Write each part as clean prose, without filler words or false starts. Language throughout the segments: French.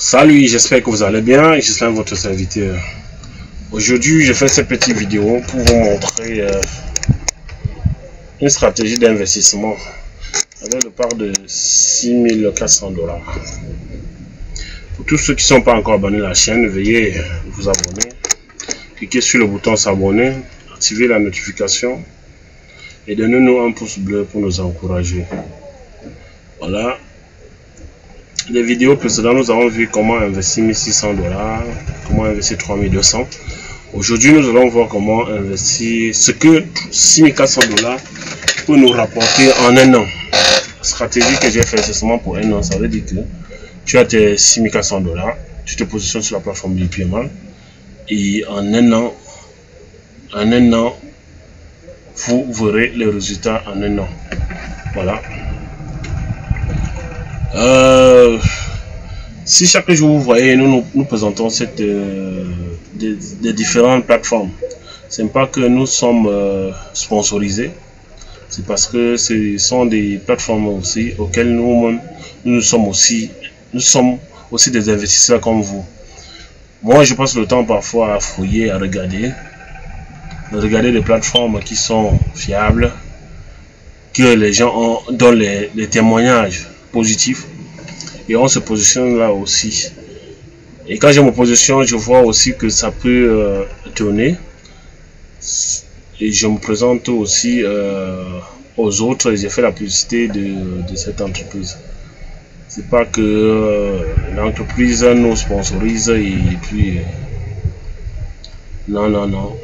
Salut, j'espère que vous allez bien. Je suis votre serviteur. Aujourd'hui, je fais cette petite vidéo pour vous montrer une stratégie d'investissement avec le part de 6400 $. Pour tous ceux qui ne sont pas encore abonnés à la chaîne, veuillez vous abonner. Cliquez sur le bouton s'abonner, activez la notification et donnez-nous un pouce bleu pour nous encourager. Voilà. Les vidéos précédentes, nous avons vu comment investir 1600 $, comment investir 3200. Aujourd'hui, nous allons voir comment investir ce que 6400 $ peut nous rapporter en un an. La stratégie que j'ai faite, c'est seulement pour un an. Ça veut dire que tu as tes 6400 $, tu te positionnes sur la plateforme du paiement et en un an, vous verrez les résultats en un an. Voilà. Si chaque jour vous voyez, nous présentons des différentes plateformes. Ce n'est pas que nous sommes sponsorisés, c'est parce que ce sont des plateformes aussi auxquelles nous sommes aussi des investisseurs comme vous. Moi, je passe le temps parfois à fouiller, à regarder des plateformes qui sont fiables, que les gens donnent les témoignages positifs. Et on se positionne là aussi. Et quand je me positionne, je vois aussi que ça peut tourner. Et je me présente aussi aux autres et j'ai fait la publicité de cette entreprise. C'est pas que l'entreprise nous sponsorise et puis non.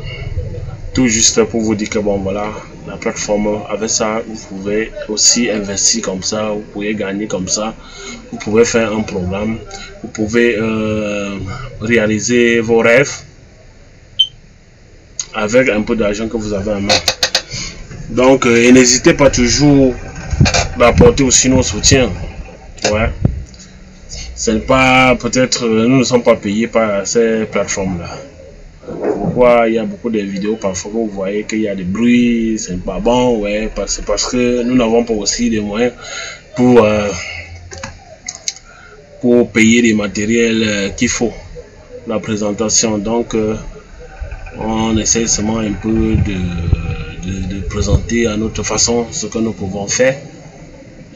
Tout juste pour vous dire que bon voilà, la plateforme, avec ça vous pouvez aussi investir comme ça, vous pouvez gagner comme ça, vous pouvez faire un programme, vous pouvez réaliser vos rêves avec un peu d'argent que vous avez en main. Donc n'hésitez pas toujours d'apporter aussi nos soutiens. Ouais, c'est pas peut-être nous ne sommes pas payés par ces plateformes là. Pourquoi il y a beaucoup de vidéos parfois que vous voyez qu'il y a des bruits, c'est pas bon, ouais, c'est parce que nous n'avons pas aussi des moyens pour payer les matériels qu'il faut, la présentation. Donc on essaie seulement un peu de présenter à notre façon ce que nous pouvons faire.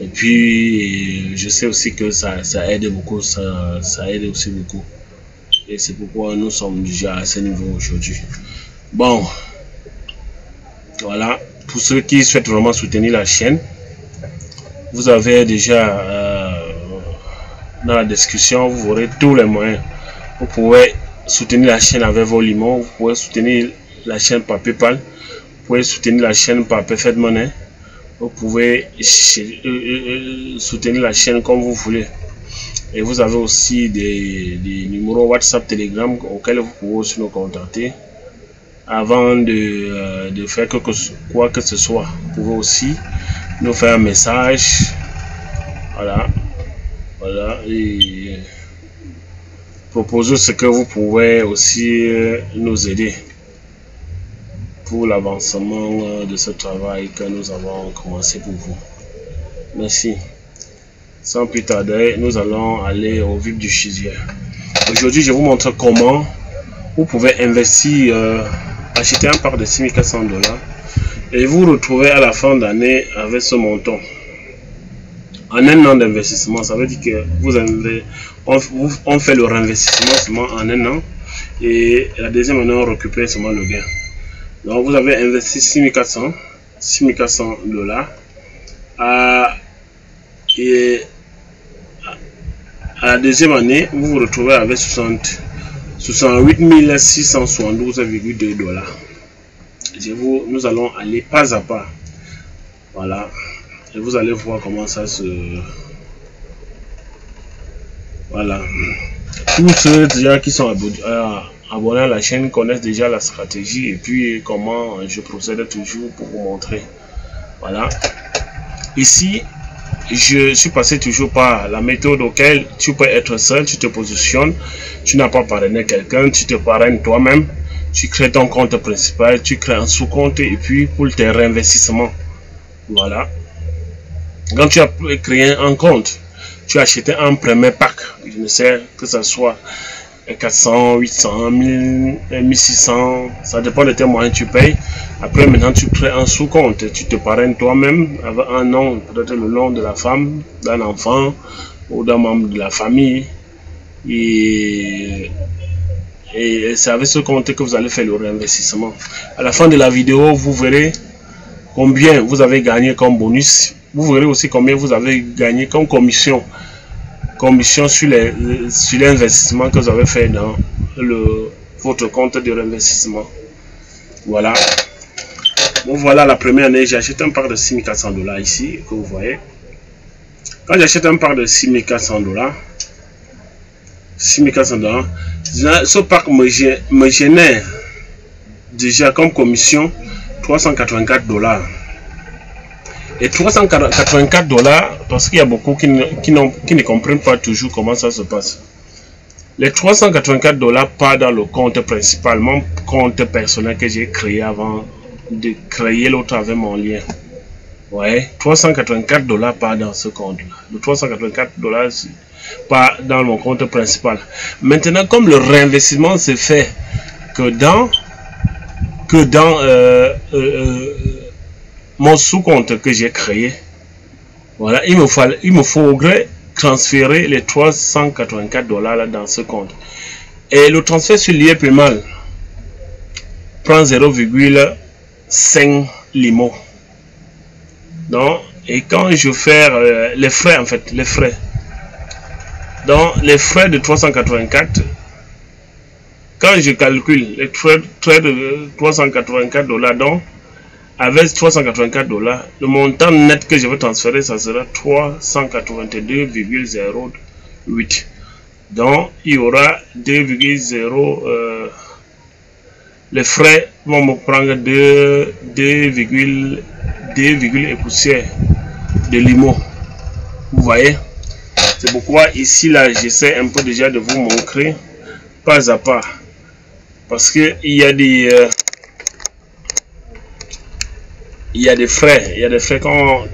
Et puis je sais aussi que ça aide beaucoup, ça aide aussi beaucoup. Et c'est pourquoi nous sommes déjà à ce niveau aujourd'hui. Bon, voilà. Pour ceux qui souhaitent vraiment soutenir la chaîne, vous avez déjà dans la description, vous aurez tous les moyens. Vous pouvez soutenir la chaîne avec vos limons, vous pouvez soutenir la chaîne par PayPal, vous pouvez soutenir la chaîne par Perfect Money, vous pouvez soutenir la chaîne comme vous voulez. Et vous avez aussi des numéros WhatsApp, Telegram auxquels vous pouvez aussi nous contacter avant de faire quoi que ce soit. Vous pouvez aussi nous faire un message. Voilà, et proposer ce que vous pouvez aussi nous aider pour l'avancement de ce travail que nous avons commencé pour vous. Merci. Sans plus tarder, nous allons aller au vif du sujet. Aujourd'hui, je vous montre comment vous pouvez investir, acheter un part de 6400 $ et vous retrouver à la fin d'année avec ce montant. En un an d'investissement, ça veut dire que on fait le réinvestissement seulement en un an et la deuxième année, on récupère seulement le gain. Donc, vous avez investi 6400 $. Et à la deuxième année, vous vous retrouvez avec 68 672,2 $. Nous allons aller pas à pas. Voilà. Et vous allez voir comment ça se... Voilà. Tous ceux déjà qui sont abonnés à la chaîne connaissent déjà la stratégie et puis comment je procède toujours pour vous montrer. Voilà. Ici, je suis passé toujours par la méthode auquel tu peux être seul, tu te positionnes, tu n'as pas parrainé quelqu'un, tu te parraines toi-même, tu crées ton compte principal, tu crées un sous-compte et puis pour tes réinvestissements. Voilà. Quand tu as créé un compte, tu as acheté un premier pack, je ne sais, que ce soit 400, 800, 1000, 1600, ça dépend de tes moyens tu payes. Après maintenant tu crées un sous-compte, tu te parraines toi-même avec un nom, peut-être le nom de la femme, d'un enfant ou d'un membre de la famille. Et c'est avec ce compte que vous allez faire le réinvestissement. À la fin de la vidéo, vous verrez combien vous avez gagné comme bonus. Vous verrez aussi combien vous avez gagné comme commission sur l'investissement que vous avez fait dans votre compte de réinvestissement. Voilà. Bon, voilà la première année, j'ai acheté un pack de $6400 ici, que vous voyez. Quand j'achète un pack de $6400, ce pack me génère déjà comme commission $384. Et $384, parce qu'il y a beaucoup qui ne comprennent pas toujours comment ça se passe. Les $384 partent dans le compte principal, mon compte personnel que j'ai créé avant de créer l'autre avec mon lien. Ouais, $384 partent dans ce compte-là. Le $384 part dans mon compte principal. Maintenant, comme le réinvestissement se fait que dans mon sous-compte que j'ai créé, voilà, il me faudrait transférer les $384 là dans ce compte. Et le transfert sur l'IE Paymal prend 0,5 limo. Donc, et quand je fais les frais, en fait, les frais. Donc, les frais de 384, quand je calcule les frais de $384, donc, avec $384, le montant net que je vais transférer, ça sera 382,08. Donc, il y aura 2,0. Les frais vont me prendre 2 et poussière de limo. Vous voyez? C'est pourquoi ici, là, j'essaie un peu déjà de vous montrer pas à pas. Parce que il y a des... il y a des frais quand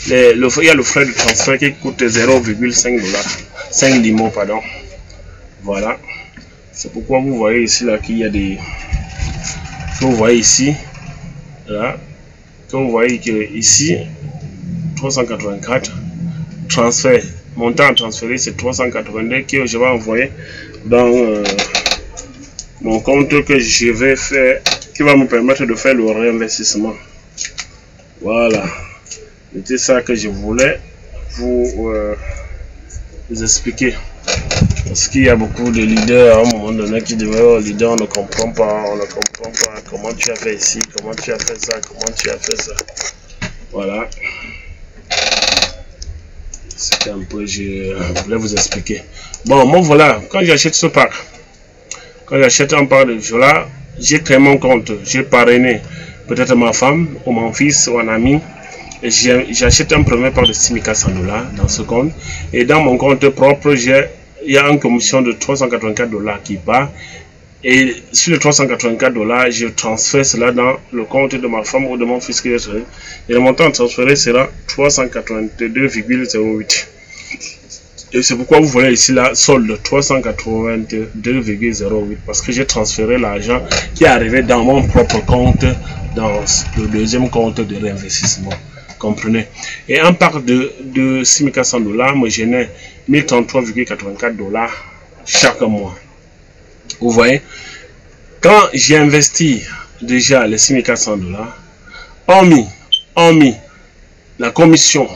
il y a le frais de transfert qui coûte 0,5 $, 5 limo, pardon. Voilà, c'est pourquoi vous voyez ici là qu'il y a des, vous voyez ici là, que vous voyez que ici 384 transfert, montant transféré c'est 382 que je vais envoyer dans mon compte que je vais faire, qui va me permettre de faire le réinvestissement. Voilà, c'était ça que je voulais vous expliquer, parce qu'il y a beaucoup de leaders à un moment donné qui devaient, oh, leader, on ne comprend pas comment tu as fait ici, comment tu as fait ça, comment tu as fait ça. Voilà, c'était un peu, je voulais vous expliquer. Bon, moi voilà, quand j'achète ce pack, quand j'achète un pack de voilà, j'ai créé mon compte, j'ai parrainé peut-être ma femme ou mon fils ou un ami, et j'achète un premier pack de $6400 dans ce compte, et dans mon compte propre, il y a une commission de $384 qui part, et sur les $384, je transfère cela dans le compte de ma femme ou de mon fils qui est et le montant transféré sera 382,08. Et c'est pourquoi vous voyez ici la solde 382,08, parce que j'ai transféré l'argent qui est arrivé dans mon propre compte, dans le deuxième compte de réinvestissement. Comprenez? Et un pack de $6400 me génère $1033,84 chaque mois. Vous voyez? Quand j'ai investi déjà les $6400, hormis la commission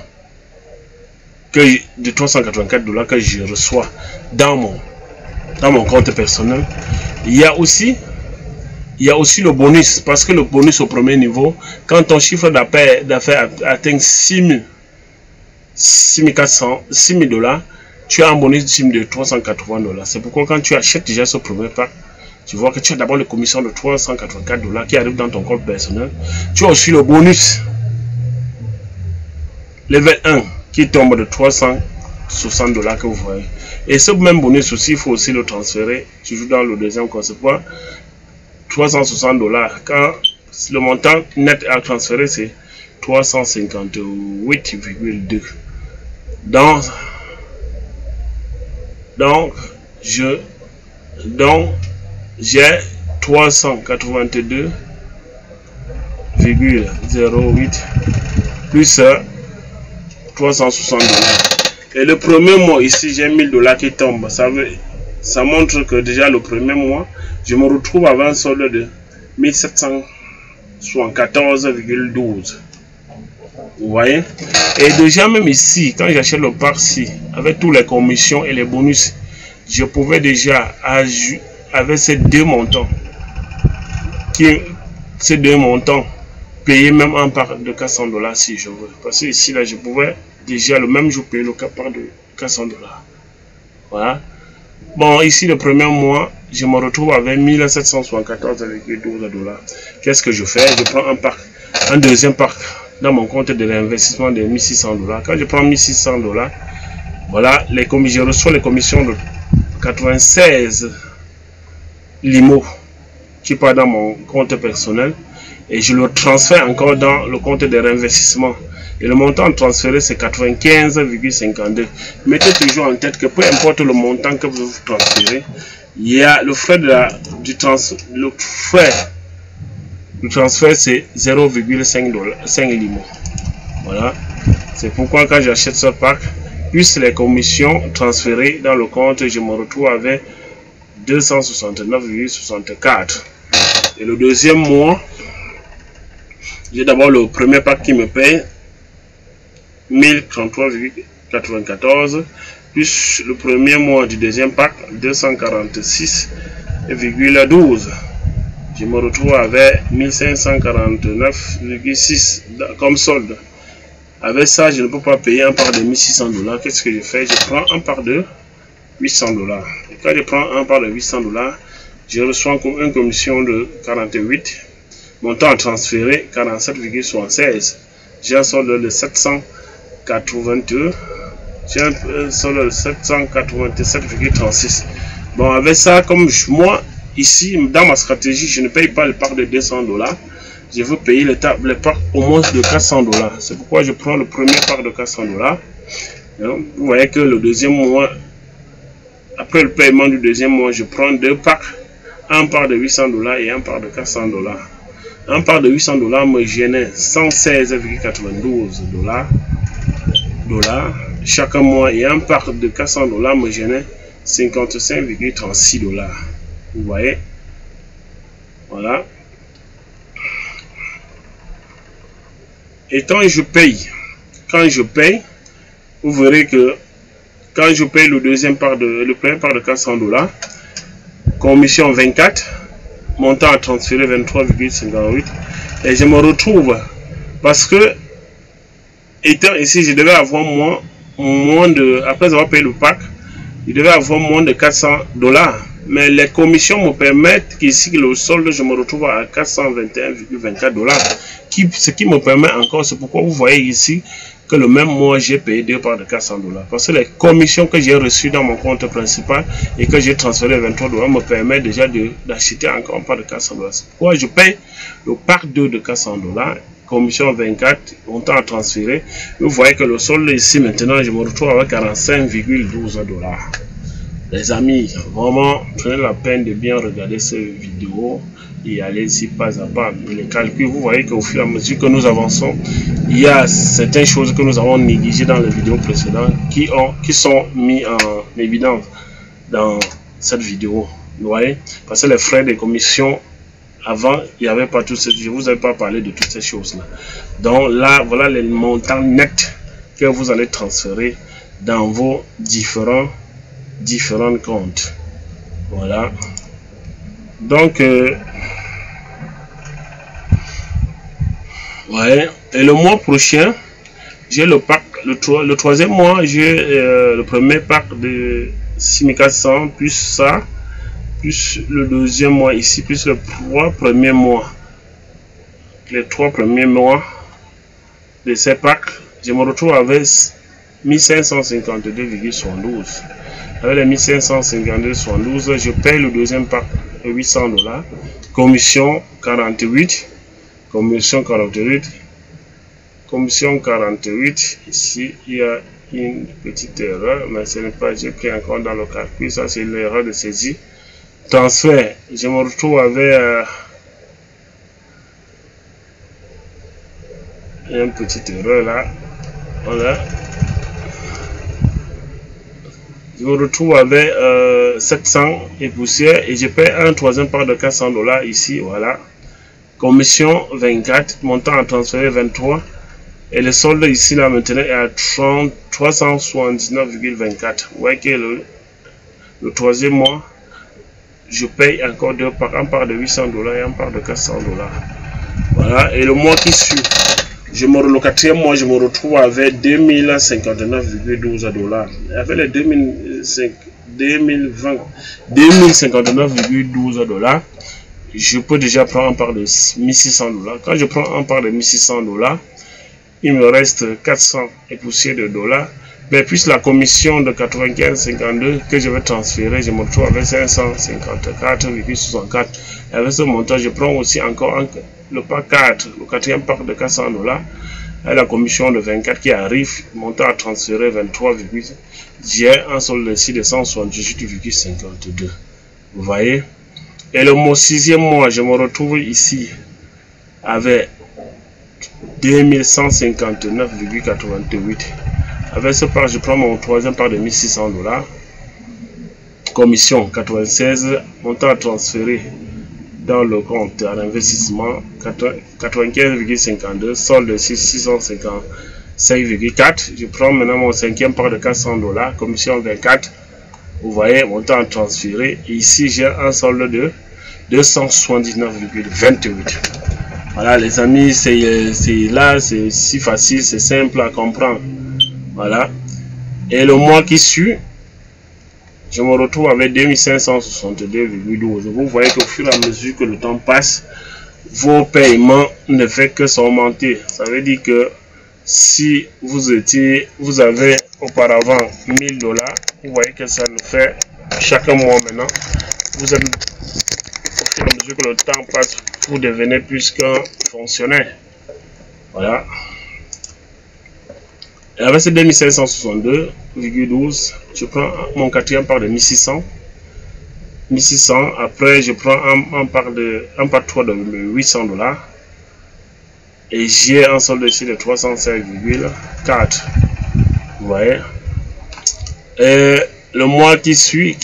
de $384 que je reçois dans mon compte personnel, il y a aussi le bonus, parce que le bonus au premier niveau, quand ton chiffre d'affaires atteint $6 000, tu as un bonus de $380. C'est pourquoi quand tu achètes déjà ce premier pack, tu vois que tu as d'abord les commissions de $384 qui arrivent dans ton compte personnel. Tu as aussi le bonus level 1 qui tombe de $360 que vous voyez. Et ce même bonus aussi, il faut aussi le transférer toujours dans le deuxième compte. C'est quoi? $360. Quand le montant net à transférer, c'est 358,2. Donc j'ai 382,08 plus 360 $. Et le premier mois ici, j'ai 1000 $ qui tombent. Ça montre que déjà le premier mois, je me retrouve avec un solde de 1774,12. Vous voyez? Et déjà même ici, quand j'achète le parc-ci, avec tous les commissions et les bonus, je pouvais déjà ajouter avec ces deux montants, payer même un part de 400 $ si je veux. Parce que ici, là, je pouvais déjà le même jour payer le part de 400 $. Voilà. Bon, ici, le premier mois, je me retrouve avec 1774,12 $. Qu'est-ce que je fais? Je prends un deuxième parc dans mon compte de l'investissement de 1600 $. Quand je prends 1600 $, voilà, je reçois les commissions de 96 limo qui part dans mon compte personnel et je le transfère encore dans le compte de réinvestissement. Et le montant transféré, c'est 95,52. Mettez toujours en tête que peu importe le montant que vous transférez, il y a le frais du transfert, c'est 0,5 limo. Voilà. C'est pourquoi quand j'achète ce pack, plus les commissions transférées dans le compte, je me retrouve avec 269,64. Et le deuxième mois, j'ai d'abord le premier pack qui me paye 1033,94, plus le premier mois du deuxième pack 246,12. Je me retrouve avec 1549,6 comme solde. Avec ça, je ne peux pas payer un part de 1600 $. Qu'est-ce que je fais? Je prends un part de 800 $. Et quand je prends un part de 800 $, je reçois une commission de 48. Montant transféré 47,76. J'ai un solde de 782. J'ai un solde de 787,36. Bon, avec ça, comme moi, ici, dans ma stratégie, je ne paye pas le part de 200 $. Je veux payer le part au moins de 400 $. C'est pourquoi je prends le premier part de 400 $. Vous voyez que le deuxième mois, après le paiement du deuxième mois, je prends deux packs, un part de 800 $ et un part de 400 $. Un part de 800 $ me génère 116,92 $ chaque mois et un part de 400 $ me génère 55,36 $. Vous voyez? Voilà. Et quand je paye, vous verrez que quand je paye le premier part de 400 $, commission 24, montant à transférer 23,58, et je me retrouve, parce que étant ici, je devais avoir moins de, après avoir payé le pack, je devais avoir moins de 400 $. Mais les commissions me permettent qu'ici, le solde, je me retrouve à 421,24 $. Ce qui me permet encore, c'est pourquoi vous voyez ici que le même mois, j'ai payé deux parts de 400 $. Parce que les commissions que j'ai reçues dans mon compte principal et que j'ai transféré 23 $ me permettent déjà d'acheter encore un part de 400 $. C'est pourquoi je paye le part 2 de 400 $. Commission 24, montant à transférer. Vous voyez que le solde ici maintenant, je me retrouve avec 45,12 $. Les amis, vraiment, prenez la peine de bien regarder cette vidéo et allez-y pas à pas. Les calculs, vous voyez qu'au fur et à mesure que nous avançons, il y a certaines choses que nous avons négligées dans les vidéos précédentes qui sont mis en évidence dans cette vidéo. Vous voyez, parce que les frais de commission, avant, il n'y avait pas tout ça. Je ne vous ai pas parlé de toutes ces choses-là. Donc là, voilà les montants nets que vous allez transférer dans vos différents comptes. Voilà. Donc, ouais. Et le mois prochain, j'ai le pack, le troisième mois, j'ai le premier pack de 6400 plus ça, plus le deuxième mois ici, plus les trois premiers mois. Les 3 premiers mois de ces packs, je me retrouve avec 1552,72. Avec les 1552,72, je paye le deuxième pack de 800 $. Commission 48. Commission 48. Commission 48. Ici, il y a une petite erreur, mais ce n'est pas, j'ai pris encore dans le calcul, ça c'est l'erreur de saisie. Transfert, je me retrouve avec une petite erreur là, voilà. Je me retrouve avec 700 et poussière et je paie un troisième part de 400 $ ici, voilà. Commission 24, montant à transférer 23 et le solde ici là maintenant est à 379,24. Vous voyez que le troisième mois, je paye encore un part de 800 $ et un part de 400 $. Voilà, et le mois qui suit, le quatrième mois, je me retrouve avec 2059,12 $. Avec les 2059,12 $, je peux déjà prendre un part de 1600 $. Quand je prends un part de 1600 $, il me reste 400 et poussière de dollars. Mais plus la commission de 95,52 que je vais transférer, je me retrouve avec 554,64. Avec ce montant, je prends aussi encore le part 4, le quatrième part de 400 $. Et la commission de 24 qui arrive, montant à transférer 23, j'ai un solde ici de 178,52. Vous voyez? Et le sixième mois, je me retrouve ici avec 2159,88. Avec ce part, je prends mon troisième part de 1600 $. Commission 96, montant à transférer dans le compte à l'investissement 95,52, solde de 655,4. Je prends maintenant mon cinquième part de 400 $, commission 24. Vous voyez, montant à transférer. Et ici, j'ai un solde de 279,28. Voilà, les amis, c'est là, c'est si facile, c'est simple à comprendre. Voilà. Et le mois qui suit, je me retrouve avec 2562,12. Vous voyez qu'au fur et à mesure que le temps passe, vos paiements ne font que s'augmenter. Ça veut dire que si vous avez auparavant 1000 $, vous voyez que ça nous fait chaque mois maintenant. Vous êtes, au fur et à mesure que le temps passe, vous devenez plus qu'un fonctionnaire. Voilà. Et avec ces 2562,12, je prends mon quatrième part de 1600. 1600, après je prends un part 3 de 800 $. Et j'ai un solde ici de 305,4. Vous voyez. Et le mois qui suit,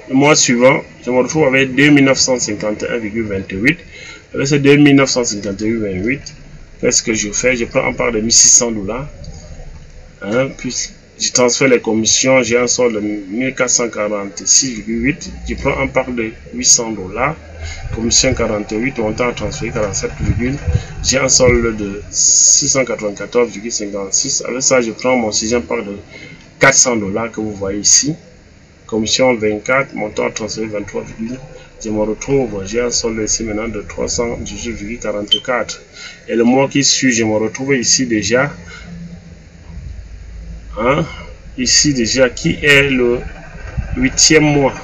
le mois suivant, je me retrouve avec 2951,28. Avec ces 2951,28, qu'est-ce que je fais? Je prends un part de 1600 $. Puis je transfère les commissions, j'ai un solde de 1446,8. Je prends un part de 800 $. Commission 48, montant à transférer 47, j'ai un solde de 694,56. Avec ça, je prends mon sixième part de 400 $ que vous voyez ici. Commission 24, montant à transférer 23, je me retrouve, j'ai un solde ici maintenant de 318,44. Et le mois qui suit, je me retrouve ici déjà. Ici déjà, qui est le 8e mois.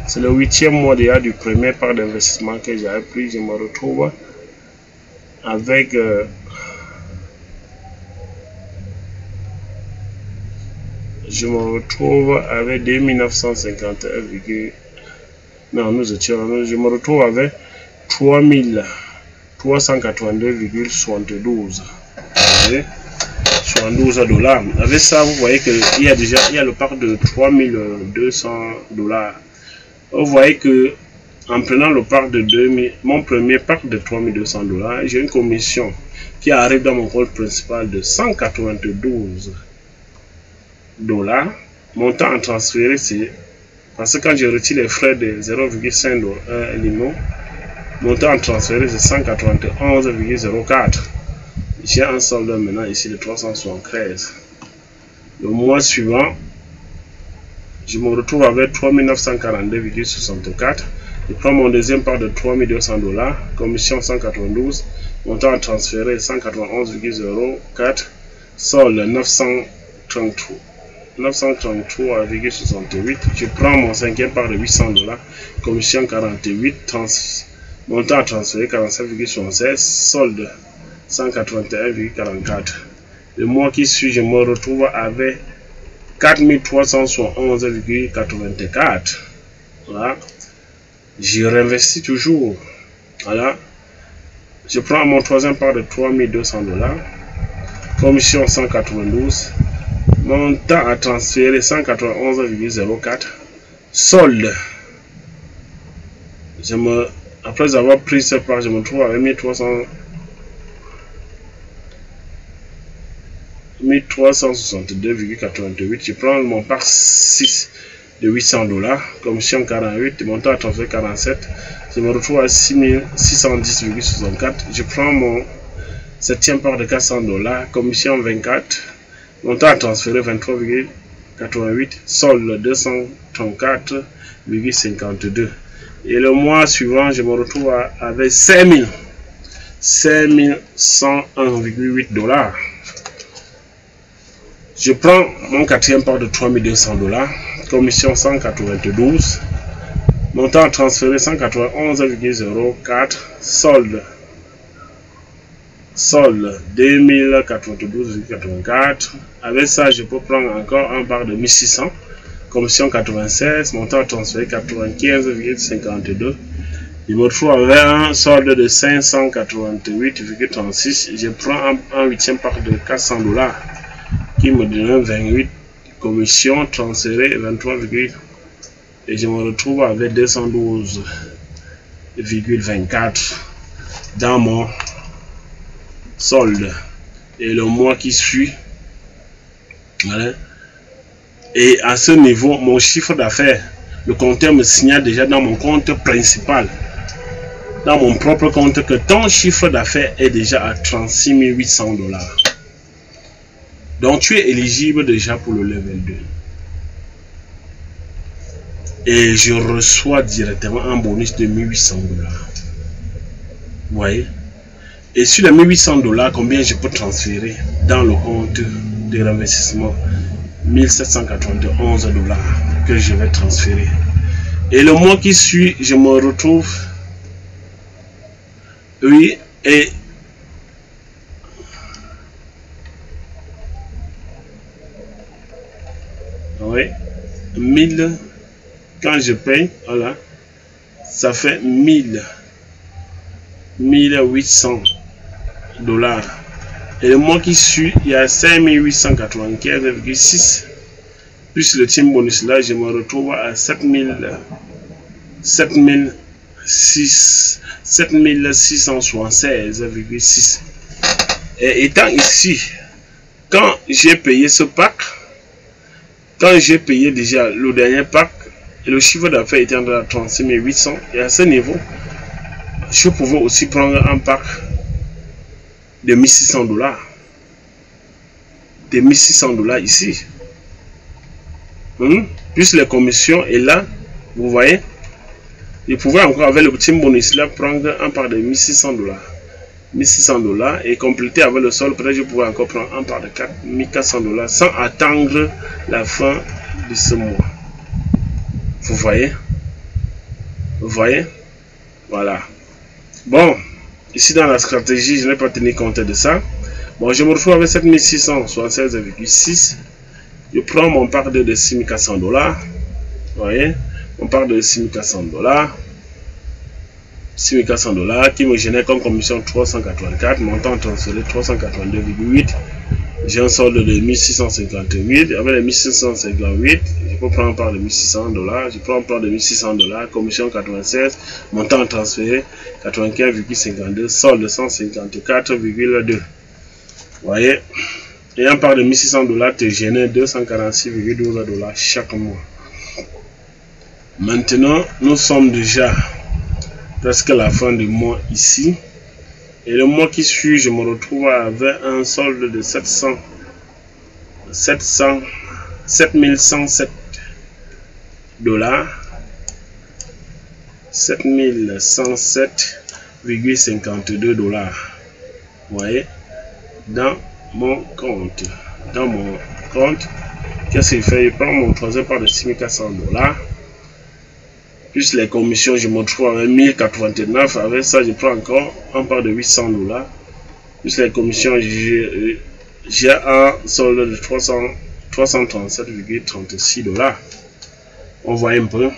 C'est le 8e mois déjà du premier part d'investissement que j'avais pris. Je me retrouve avec je 2951, non, je me retrouve avec 3382,72. 72 $. Avec ça, vous voyez qu'il y a le part de 3200 $. Vous voyez que en prenant le part de mon premier part de 3200 $, j'ai une commission qui arrive dans mon compte principal de 192 $. Montant à transférer, c'est parce que quand je retire les frais de 0,5 $ limon, montant à transférer c'est 191,04. J'ai un solde maintenant ici de 373. Le mois suivant, je me retrouve avec 3942,64. Je prends mon deuxième part de 3200 $, commission 192, montant à transférer 191,04, solde 933,68. Je prends mon cinquième part de 800 $, commission 48, montant à transférer 47,76, solde 181,44. Le mois qui suit, je me retrouve avec 4371,84. Voilà. Je réinvestis toujours. Voilà. Je prends mon troisième part de $3200. Commission 192. Montant à transférer 191,04. Solde. Après avoir pris cette part, je me trouve avec 1362,88. Je prends mon part 6 de $800. Commission 48. Montant à transférer 47. Je me retrouve à 6610,64. Je prends mon septième part de $400. Commission 24. Montant à transférer 23,88. Solde 234,52. Et le mois suivant, je me retrouve avec 5101,8 $. Je prends mon quatrième part de $3200. Commission 192. Montant à transférer 191,04. Solde 2092,84. Avec ça, je peux prendre encore un part de 1600. Commission 96. Montant à transférer 95,52. Je me retrouve avec un solde de 588,36. Je prends un huitième part de $400 qui me donne 28. Commission transférée 23, et je me retrouve avec 212,24 dans mon solde. Et le mois qui suit, voilà. Et à ce niveau, mon chiffre d'affaires, le compteur me signale déjà dans mon compte principal, dans mon propre compte, que ton chiffre d'affaires est déjà à $36 800. Donc tu es éligible déjà pour le level 2. Et je reçois directement un bonus de $1800. Vous voyez? Et sur les $1800, combien je peux transférer dans le compte de réinvestissement? $1791 que je vais transférer. Et le mois qui suit, je me retrouve, oui, et oui, 1000, quand je paye, voilà, ça fait 1800 $. Et le mois qui suit, il y a 5895,6 plus le team bonus. Là, je me retrouve à 7676,6. Et étant ici, quand j'ai payé ce pack, quand j'ai payé déjà le dernier pack, et le chiffre d'affaires était entre 36 800, et à ce niveau, je pouvais aussi prendre un pack de $1600. De $1600 ici. Plus les commissions, et là, vous voyez, je pouvais encore avec le petit bonus là prendre un part de $1600. $1600 et compléter avec le sol, peut-être je pouvais encore prendre un part de $4400 sans attendre la fin de ce mois. Vous voyez? Vous voyez? Voilà. Bon, ici dans la stratégie, je n'ai pas tenu compte de ça. Bon, je me retrouve avec 7676,6. Je prends mon part de $6400. Vous voyez? Mon part de $6400. $6400 qui me génère comme commission 384, montant transféré 382,8. J'ai un solde de 1658. Avec les 1658, je peux prendre part de $1600. Je prends part de $1600, commission 96, montant transféré 95,52, solde 154,2. Vous voyez, et un part de $1600 te génère 246,12 $ chaque mois. Maintenant, nous sommes déjà presque à la fin du mois ici. Et le mois qui suit, je me retrouve avec un solde de 7107 $. 7107,52 $. Vous voyez, dans mon compte. Qu'est-ce qu'il fait? Je prends mon troisième part de $6400. Plus les commissions, je me trouve avec 1089. Avec ça, je prends encore un part de $800. Plus les commissions, j'ai un solde de 337,36 $. On voit un peu.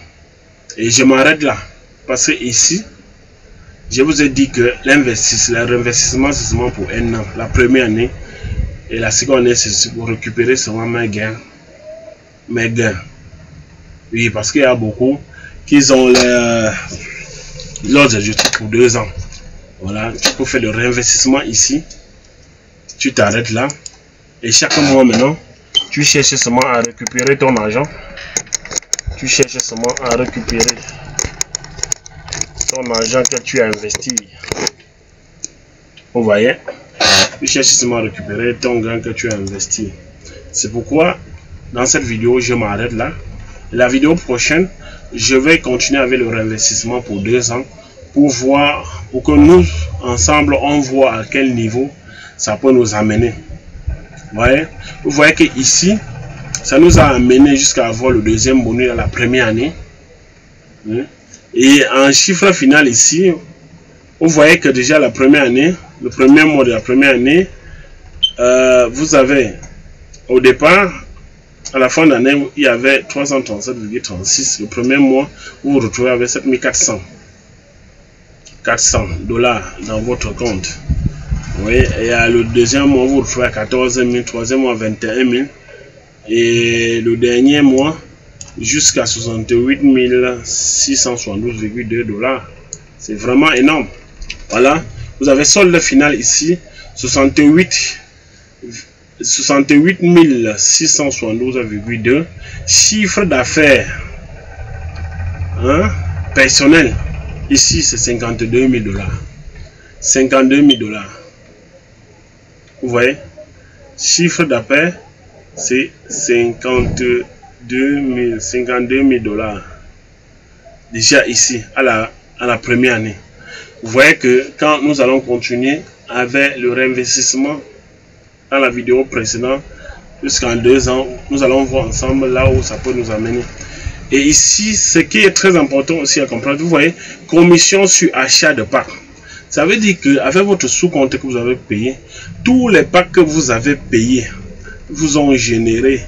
Et je m'arrête là. Parce que ici, je vous ai dit que l'investissement, c'est seulement pour un an. La première année et la seconde année, c'est pour récupérer seulement mes gains. Oui, parce qu'il y a beaucoup qui ont leurs adjectifs pour 2 ans. Voilà, tu peux faire le réinvestissement ici. Tu t'arrêtes là. Et chaque mois maintenant, tu cherches seulement à récupérer ton argent. Tu cherches seulement à récupérer ton argent que tu as investi. Vous voyez? Tu cherches seulement à récupérer ton gain que tu as investi. C'est pourquoi, dans cette vidéo, je m'arrête là. La vidéo prochaine, je vais continuer avec le réinvestissement pour 2 ans. Pour voir, pour que nous, ensemble, on voit à quel niveau ça peut nous amener. Vous voyez que ici, ça nous a amené jusqu'à avoir le deuxième bonus dans la première année. Et en chiffre final ici, vous voyez que déjà la première année, le premier mois de la première année, vous avez au départ, à la fin d'année, il y avait 337,36. Le premier mois, vous vous retrouvez avec 7400 $ dans votre compte. Oui, et le deuxième mois, vous vous retrouvez à 14 000, le troisième mois, 21 000. Et le dernier mois, jusqu'à 68 672,2 $. C'est vraiment énorme. Voilà, vous avez solde final ici, 68 672,2. Chiffre d'affaires personnel, ici c'est 52 000 $. 52 000 $. Vous voyez, chiffre d'affaires, c'est 52 000 $. Déjà ici, à la première année. Vous voyez que quand nous allons continuer avec le réinvestissement dans la vidéo précédente, jusqu'en 2 ans, nous allons voir ensemble là où ça peut nous amener. Et ici, ce qui est très important aussi à comprendre, vous voyez, commission sur achat de packs. Ça veut dire qu'avec votre sous-compte que vous avez payé, tous les packs que vous avez payés vous ont généré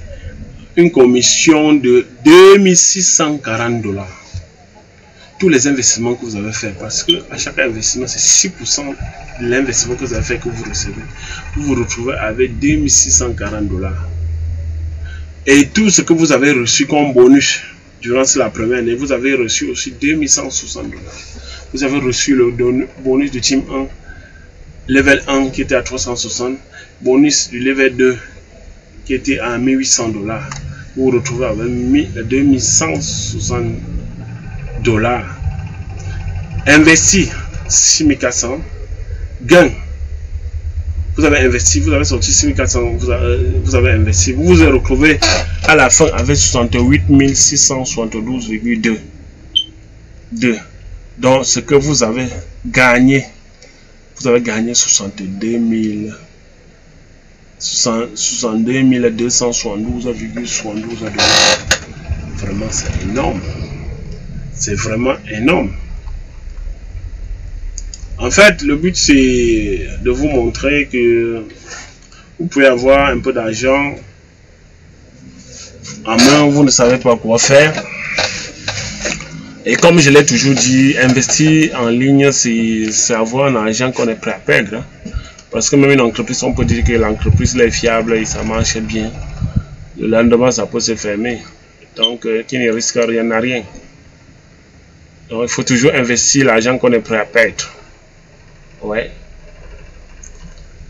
une commission de 2640 $. Tous les investissements que vous avez fait, parce que à chaque investissement, c'est 6% de l'investissement que vous avez fait que vous recevez. Vous vous retrouvez avec 2640 $. Et tout ce que vous avez reçu comme bonus durant la première année, vous avez reçu aussi 2160 $. Vous avez reçu le bonus du Team 1, level 1 qui était à 360, bonus du level 2 qui était à 1800 $. Vous vous retrouvez avec 2160 $. Investi 6400. Gain. Vous avez investi, vous avez sorti 6400, vous avez investi. Vous vous retrouvez à la fin avec 68 672,2 $. Donc, ce que vous avez gagné 62 272,72 $. Vraiment, c'est énorme. C'est vraiment énorme. En fait, le but, c'est de vous montrer que vous pouvez avoir un peu d'argent en main, vous ne savez pas quoi faire. Et comme je l'ai toujours dit, investir en ligne, c'est avoir un argent qu'on est prêt à perdre. Parce que même une entreprise, on peut dire que l'entreprise est fiable et ça marche bien. Le lendemain, ça peut se fermer. Donc, qui ne risque rien n'a rien. Donc, il faut toujours investir l'argent qu'on est prêt à perdre. Ouais.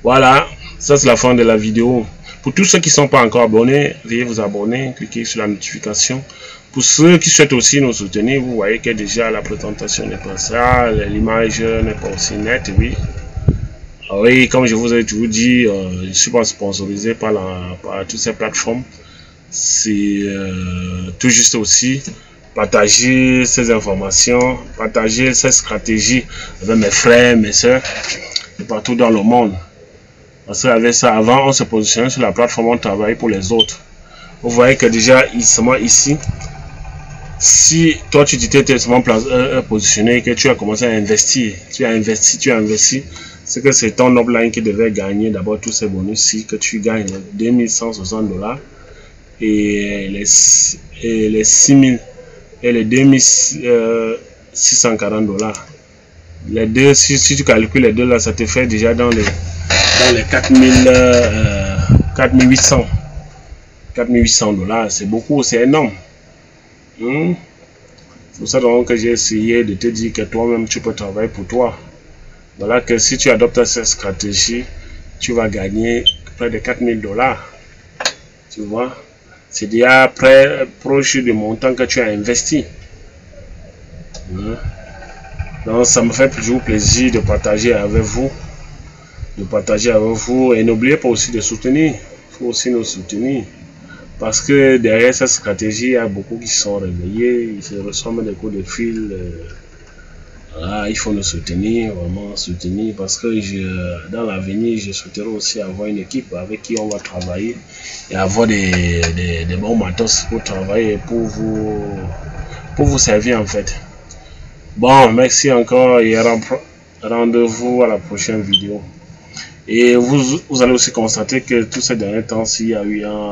Voilà, ça c'est la fin de la vidéo. Pour tous ceux qui ne sont pas encore abonnés, veuillez vous abonner, cliquez sur la notification. Pour ceux qui souhaitent aussi nous soutenir, vous voyez que déjà la présentation n'est pas ça, l'image n'est pas aussi nette, oui. Oui, comme je vous ai toujours dit, je ne suis pas sponsorisé par toutes ces plateformes. C'est tout juste aussi partager ces informations, partager ces stratégies avec mes frères, mes soeurs, et partout dans le monde. Parce qu'avec ça, avant, on se positionnait sur la plateforme, on travaillait pour les autres. Vous voyez que déjà, ici, si toi tu t'étais seulement positionné et que tu as commencé à investir, tu as investi, c'est que c'est ton upline qui devait gagner d'abord tous ces bonus-ci que tu gagnes 2160 $. et les 6000 et les 2640 dollars. Les deux, si tu calcules les deux là, ça te fait déjà dans les 4800 dollars. C'est beaucoup, c'est énorme. C'est pour ça donc que j'ai essayé de te dire que toi-même tu peux travailler pour toi. Voilà que si tu adoptes cette stratégie, tu vas gagner près de 4000 dollars. Tu vois, c'est déjà proche du montant que tu as investi. Donc ça me fait toujours plaisir de partager avec vous. Et n'oubliez pas aussi de soutenir. Il faut aussi nous soutenir. Parce que derrière cette stratégie, il y a beaucoup qui sont réveillés. Ils se ressemblent des coups de fil. Il faut nous soutenir, vraiment soutenir. Parce que dans l'avenir, je souhaiterais aussi avoir une équipe avec qui on va travailler. Et avoir des bons matos pour travailler, pour vous servir en fait. Bon, merci encore et rendez-vous à la prochaine vidéo. Et vous allez aussi constater que tous ces derniers temps,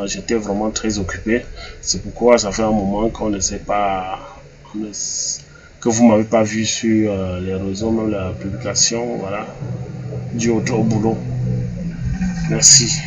j'étais vraiment très occupé. C'est pourquoi ça fait un moment qu'on ne sait pas, que vous m'avez pas vu sur les réseaux, même la publication, voilà, dû au boulot. Merci.